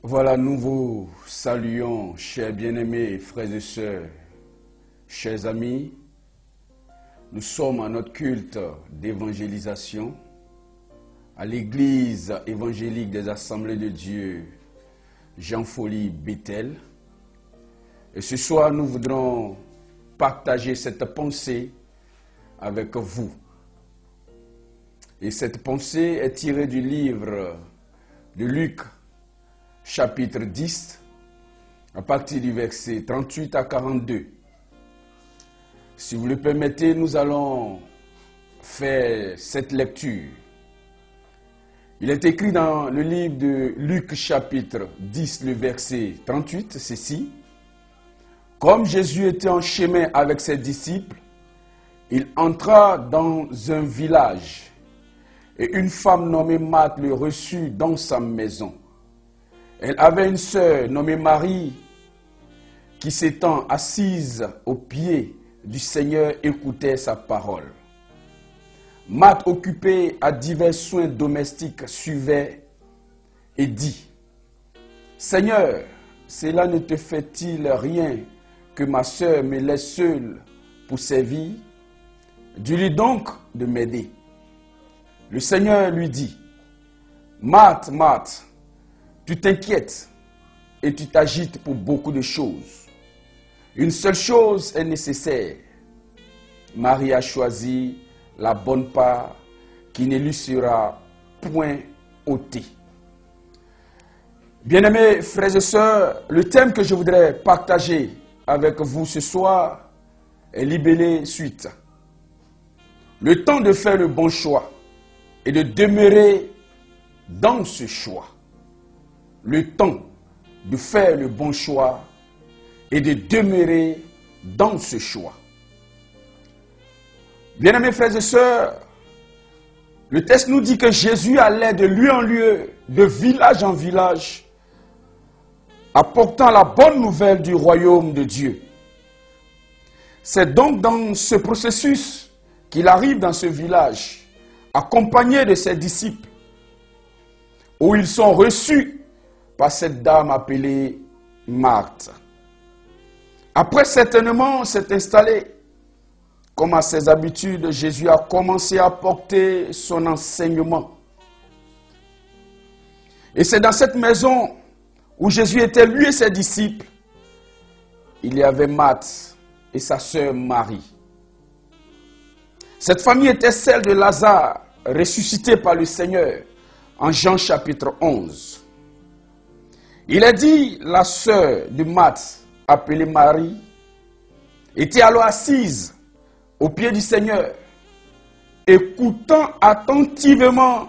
Voilà, nous vous saluons, chers bien-aimés, frères et sœurs, chers amis. Nous sommes à notre culte d'évangélisation à l'église évangélique des Assemblées de Dieu, Jean Folly Bethel. Et ce soir, nous voudrons partager cette pensée avec vous. Et cette pensée est tirée du livre de Luc, chapitre 10, à partir du verset 38 à 42. Si vous le permettez, nous allons faire cette lecture. Il est écrit dans le livre de Luc, chapitre 10, le verset 38, ceci. Comme Jésus était en chemin avec ses disciples, il entra dans un village et une femme nommée Marthe le reçut dans sa maison. Elle avait une sœur nommée Marie qui s'étant assise aux pieds du Seigneur écoutait sa parole. Marthe, occupée à divers soins domestiques, suivait et dit: Seigneur, cela ne te fait-il rien que ma sœur me laisse seule pour servir? Dis-lui donc de m'aider. Le Seigneur lui dit: Marthe, Marthe, tu t'inquiètes et tu t'agites pour beaucoup de choses. Une seule chose est nécessaire. Marie a choisi la bonne part qui ne lui sera point ôtée. Bien-aimés frères et sœurs, le thème que je voudrais partager avec vous ce soir est libellé suite. Le temps de faire le bon choix et de demeurer dans ce choix. Le temps de faire le bon choix et de demeurer dans ce choix. Bien-aimés frères et sœurs, le texte nous dit que Jésus allait de lieu en lieu, de village en village, apportant la bonne nouvelle du royaume de Dieu. C'est donc dans ce processus qu'il arrive dans ce village, accompagné de ses disciples, où ils sont reçus par cette dame appelée Marthe. Après certainement s'être installé, comme à ses habitudes, Jésus a commencé à porter son enseignement. Et c'est dans cette maison où Jésus était, lui et ses disciples, il y avait Marthe et sa sœur Marie. Cette famille était celle de Lazare, ressuscité par le Seigneur, en Jean chapitre 11. Il est dit, la sœur de Marthe, appelée Marie, était alors assise au pied du Seigneur, écoutant attentivement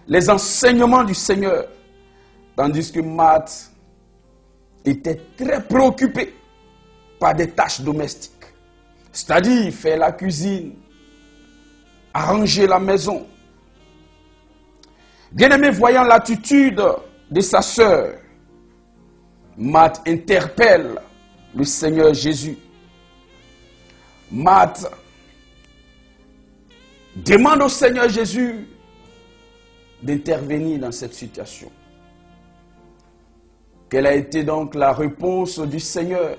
les enseignements du Seigneur, tandis que Marthe était très préoccupée par des tâches domestiques, c'est-à-dire faire la cuisine, arranger la maison. Bien-aimé, voyant l'attitude de sa sœur, Marthe interpelle le Seigneur Jésus. Marthe demande au Seigneur Jésus d'intervenir dans cette situation. Quelle a été donc la réponse du Seigneur?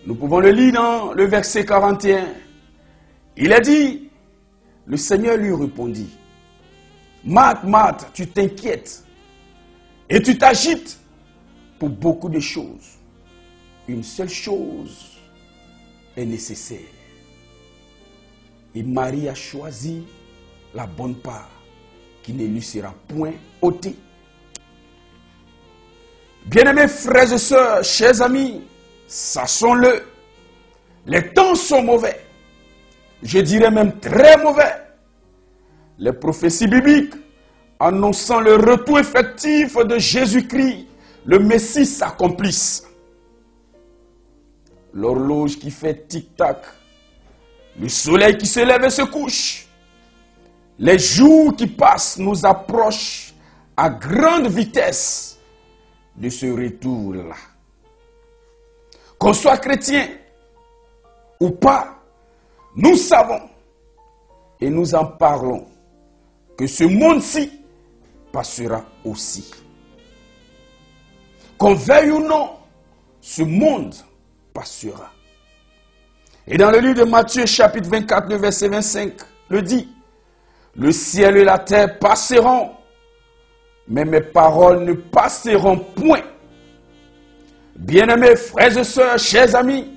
Nous pouvons le lire dans le verset 41. Il a dit, le Seigneur lui répondit: Marthe, Marthe, tu t'inquiètes et tu t'agites pour beaucoup de choses. Une seule chose est nécessaire. Et Marie a choisi la bonne part qui ne lui sera point ôtée. Bien-aimés frères et sœurs, chers amis, sachons-le, les temps sont mauvais. Je dirais même très mauvais. Les prophéties bibliques annonçant le retour effectif de Jésus-Christ, le Messie, s'accomplissent. L'horloge qui fait tic-tac, le soleil qui se lève et se couche, les jours qui passent nous approchent à grande vitesse de ce retour-là. Qu'on soit chrétien ou pas, nous savons et nous en parlons que ce monde-ci passera aussi. Qu'on veuille ou non, ce monde passera. Et dans le livre de Matthieu, chapitre 24, le verset 25, le dit, le ciel et la terre passeront, mais mes paroles ne passeront point. Bien-aimés frères et sœurs, chers amis,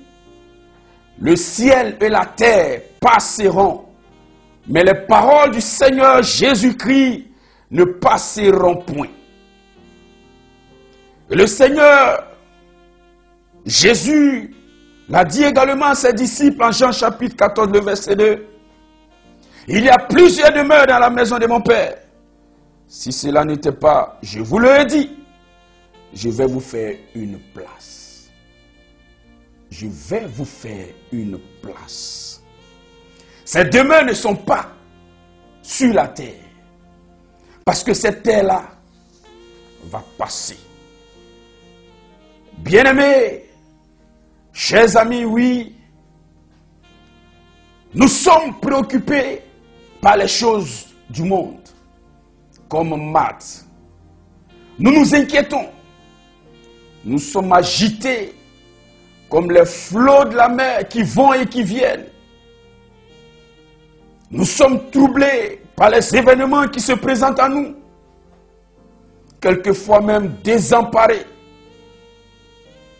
le ciel et la terre passeront, mais les paroles du Seigneur Jésus-Christ ne passeront point. Et le Seigneur Jésus l'a dit également à ses disciples en Jean chapitre 14, le verset 2. Il y a plusieurs demeures dans la maison de mon Père. Si cela n'était pas, je vous l'ai dit, je vais vous faire une place. Je vais vous faire une place. Ces demeures ne sont pas sur la terre. Parce que cette terre-là va passer. Bien-aimés, chers amis, oui, nous sommes préoccupés par les choses du monde, comme Marthe. Nous nous inquiétons. Nous sommes agités comme les flots de la mer qui vont et qui viennent. Nous sommes troublés par les événements qui se présentent à nous. Quelquefois même désemparés.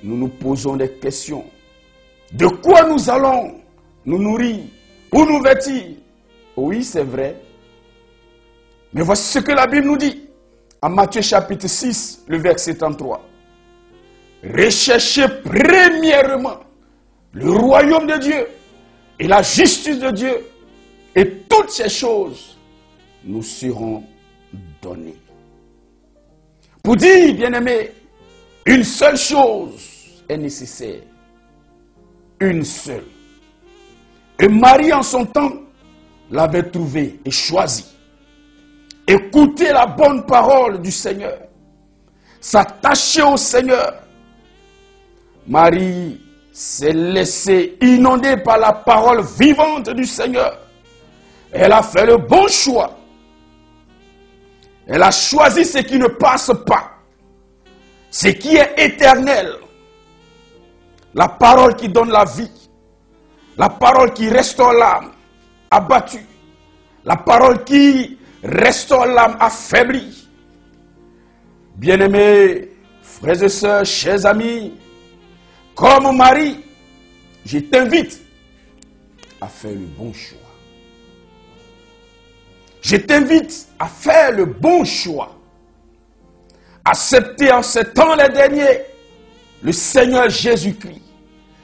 Nous nous posons des questions. De quoi nous allons nous nourrir ou nous vêtir? Oui, c'est vrai. Mais voici ce que la Bible nous dit. En Matthieu chapitre 6, le verset 33. Recherchez premièrement le royaume de Dieu et la justice de Dieu, et toutes ces choses nous seront données. Pour dire, bien-aimés, une seule chose est nécessaire. Une seule. Et Marie, en son temps, l'avait trouvée et choisie. Écouter la bonne parole du Seigneur. S'attacher au Seigneur. Marie s'est laissée inonder par la parole vivante du Seigneur. Elle a fait le bon choix. Elle a choisi ce qui ne passe pas. Ce qui est éternel. La parole qui donne la vie. La parole qui restaure l'âme abattue. La parole qui restaure l'âme affaiblie. Bien-aimés, frères et sœurs, chers amis, comme Marie, je t'invite à faire le bon choix. Je t'invite à faire le bon choix. Accepter en ces temps les derniers le Seigneur Jésus-Christ,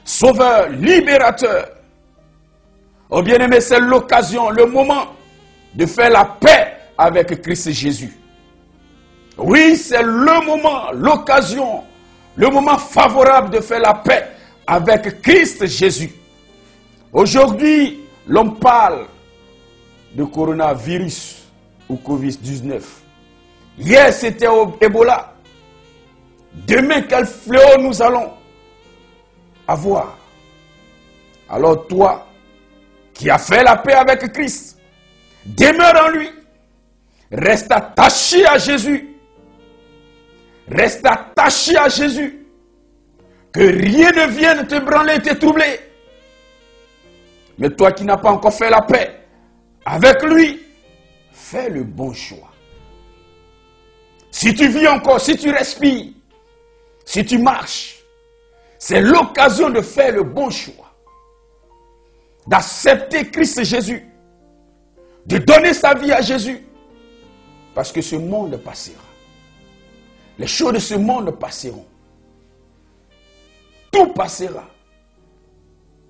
Sauveur, Libérateur. Oh bien-aimé, c'est l'occasion, le moment de faire la paix avec Christ Jésus. Oui, c'est le moment, l'occasion, le moment favorable de faire la paix avec Christ Jésus. Aujourd'hui, l'on parle de coronavirus ou Covid-19. Hier, c'était Ebola. Demain, quel fléau nous allons avoir? Alors toi, qui as fait la paix avec Christ, demeure en lui. Reste attaché à Jésus. Reste attaché à Jésus. Que rien ne vienne te branler, te troubler. Mais toi qui n'as pas encore fait la paix avec lui, fais le bon choix. Si tu vis encore, si tu respires, si tu marches, c'est l'occasion de faire le bon choix. D'accepter Christ Jésus. De donner sa vie à Jésus. Parce que ce monde passera. Les choses de ce monde passeront. Tout passera.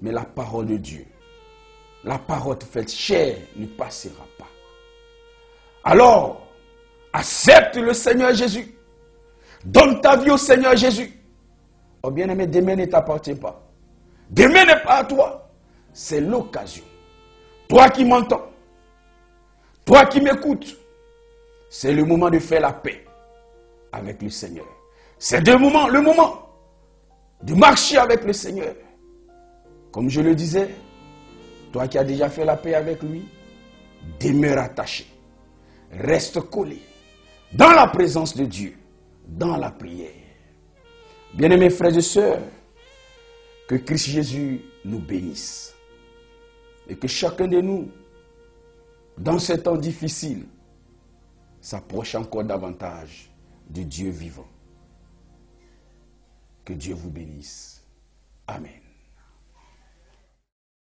Mais la parole de Dieu, la parole faite chair ne passera pas. Alors, accepte le Seigneur Jésus. Donne ta vie au Seigneur Jésus. Oh bien-aimé, demain ne t'appartient pas. Demain n'est pas à toi. C'est l'occasion. Toi qui m'entends, toi qui m'écoutes, c'est le moment de faire la paix avec le Seigneur. C'est le moment de marcher avec le Seigneur. Comme je le disais, toi qui as déjà fait la paix avec lui, demeure attaché. Reste collé dans la présence de Dieu, dans la prière. Bien-aimés frères et sœurs, que Christ Jésus nous bénisse. Et que chacun de nous, dans ces temps difficiles, s'approche encore davantage du Dieu vivant. Que Dieu vous bénisse. Amen.